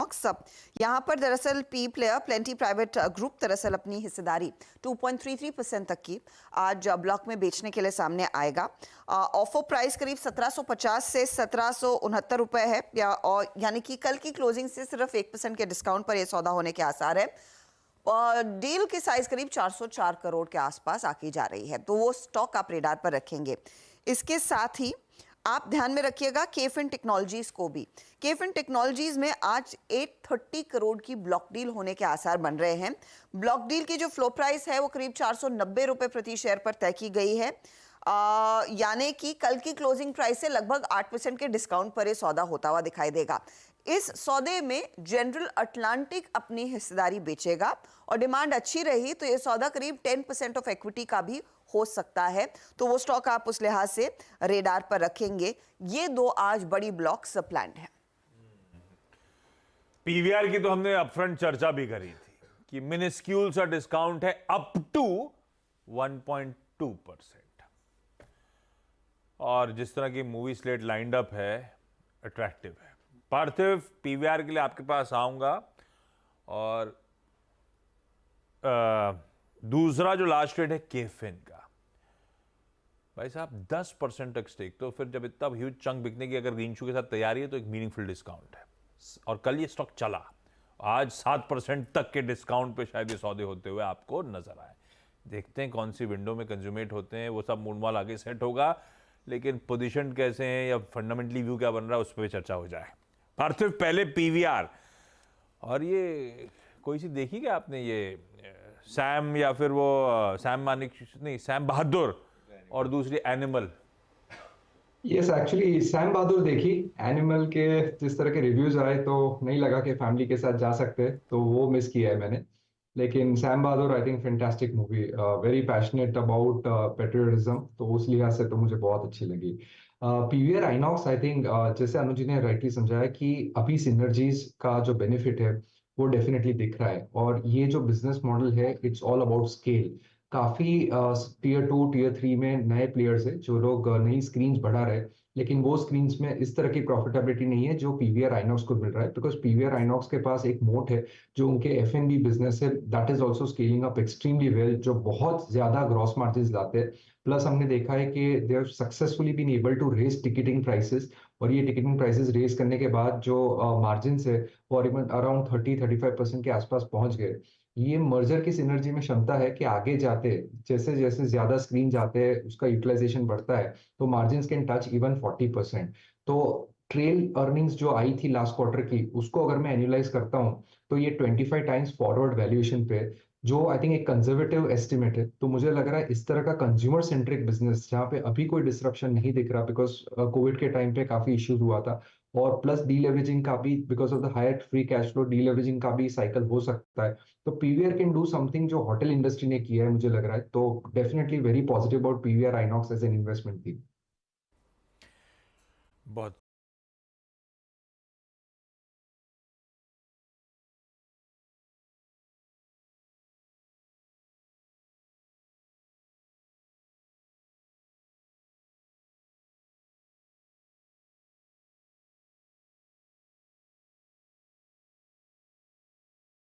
आइनॉक्स, यहाँ पर दरअसल P player plenty private group दरअसल अपनी हिस्सेदारी 2.33% तक की आज ब्लॉक में बेचने के लिए सामने आएगा। ऑफर प्राइस करीब 1750 से 1769 रुपए है, और यानी कि कल की क्लोजिंग से सिर्फ 1% के डिस्काउंट पर यह सौदा होने के आसार है। और डील की साइज करीब 404 करोड़ के आसपास आकी जा रही है, तो वो स्टॉक आप रेडार पर रखेंगे। इसके साथ ही आप ध्यान में रखिएगा केफिन टेक्नोलॉजीज को भी। केफिन टेक्नोलॉजीज में आज 830 करोड़ की ब्लॉक डील होने के आसार बन रहे हैं। ब्लॉक डील की जो फ्लो प्राइस है वो करीब 490 रुपए प्रति शेयर पर तय की गई है, यानी कि कल की क्लोजिंग प्राइस से लगभग 8% के डिस्काउंट पर यह सौदा होता हुआ दिखाई देगा। इस सौदे में जनरल अटलांटिक अपनी हिस्सेदारी बेचेगा और डिमांड अच्छी रही तो यह सौदा करीब 10% ऑफ इक्विटी का भी हो सकता है, तो वो स्टॉक आप उस लिहाज से रेडार पर रखेंगे। ये दो आज बड़ी ब्लॉक्स प्लान्ड है। पीवीआर की तो हमने अपफ्रंट चर्चा भी करी थी कि मिनिस्क्यूल सा डिस्काउंट है अप टू 1.2%, और जिस तरह की मूवी स्लेट लाइंड अप है अट्रैक्टिव है। पार्थिव, पीवीआर के लिए आपके पास आऊंगा, और दूसरा जो लास्ट ट्रेड है केफिन का, भाई साहब 10% तक स्टेक, तो फिर जब इतना ह्यूज चंक बिकने की अगर ग्रीन शू के साथ तैयारी है तो एक मीनिंगफुल डिस्काउंट है। और कल ये स्टॉक चला, आज 7% तक के डिस्काउंट पे शायद ये सौदे होते हुए आपको नजर आए। देखते हैं कौन सी विंडो में कंज्यूमेट होते हैं, वो सब मूडमाल आगे सेट होगा, लेकिन पोजीशन कैसे हैं या फंडामेंटली व्यू क्या बन रहा है उस पर चर्चा हो जाए। पार्थिव, पहले पीवीआर, और ये कोई सी देखी क्या आपने, ये सैम या फिर वो सैम मानिक नहीं, सैम बहादुर, और दूसरी एनिमल? यस, एक्चुअली सैम बहादुर देखी। एनिमल के जिस तरह के रिव्यूज आए तो नहीं लगा कि फैमिली के साथ जा सकते, तो वो मिस किया है मैंने। लेकिन Sam Bahadur I think fantastic movie, very passionate about patriotism, तो उस लिहाज से तो मुझे बहुत अच्छी लगी। पीवीआर आइनॉक्स आई थिंक जैसे अनुज ने राइटली समझाया कि अभी सिनर्जीज का जो बेनिफिट है वो डेफिनेटली दिख रहा है, और ये जो बिजनेस मॉडल है इट्स ऑल अबाउट स्केल। काफी टीयर 2 टीयर 3 में नए प्लेयर्स है जो लोग नई स्क्रीन बढ़ा रहे हैं, लेकिन वो स्क्रीन में इस तरह की प्रॉफिटेबिलिटी नहीं है जो पीवीआर आइनॉक्स को मिल रहा है, बिकॉज पीवीआर आइनॉक्स के पास एक मोट है जो उनके एफएनबी बिजनेस है, that is also scaling up extremely well, जो बहुत ज्यादा ग्रॉस मार्जिन लाते हैं। प्लस हमने देखा है कि they have successfully been able to raise ticketing prices, और ये टिकटिंग प्राइसेस रेज करने के बाद जो मार्जिन है वो अराउंड 30-35% के आसपास पहुंच गए। ये मर्जर की सिनर्जी में क्षमता है कि आगे जाते जैसे जैसे ज्यादा स्क्रीन जाते हैं उसका यूटिलाइजेशन बढ़ता है तो मार्जिन कैन टच इवन 40%। तो ट्रेल अर्निंग्स जो आई थी लास्ट क्वार्टर की, उसको अगर मैं एनुलाइज करता हूँ तो ये 25 टाइम्स फॉरवर्ड वैल्यूएशन पे, जो आई थिंक एक कंजर्वेटिव एस्टिमेट है। तो मुझे लग रहा है इस तरह का कंज्यूमर सेंट्रिक बिजनेस जहाँ पे अभी कोई डिसरप्शन नहीं दिख रहा, बिकॉज कोविड के टाइम पे काफी इश्यूज हुआ था, और प्लस डीलेवरेजिंग का भी because of the higher free cash flow, deleveraging का भी साइकिल हो सकता है। तो पीवीआर कैन डू समथिंग जो होटल इंडस्ट्री ने किया है मुझे लग रहा है, तो definitely very positive about PVR INOX as an investment थी। बहुत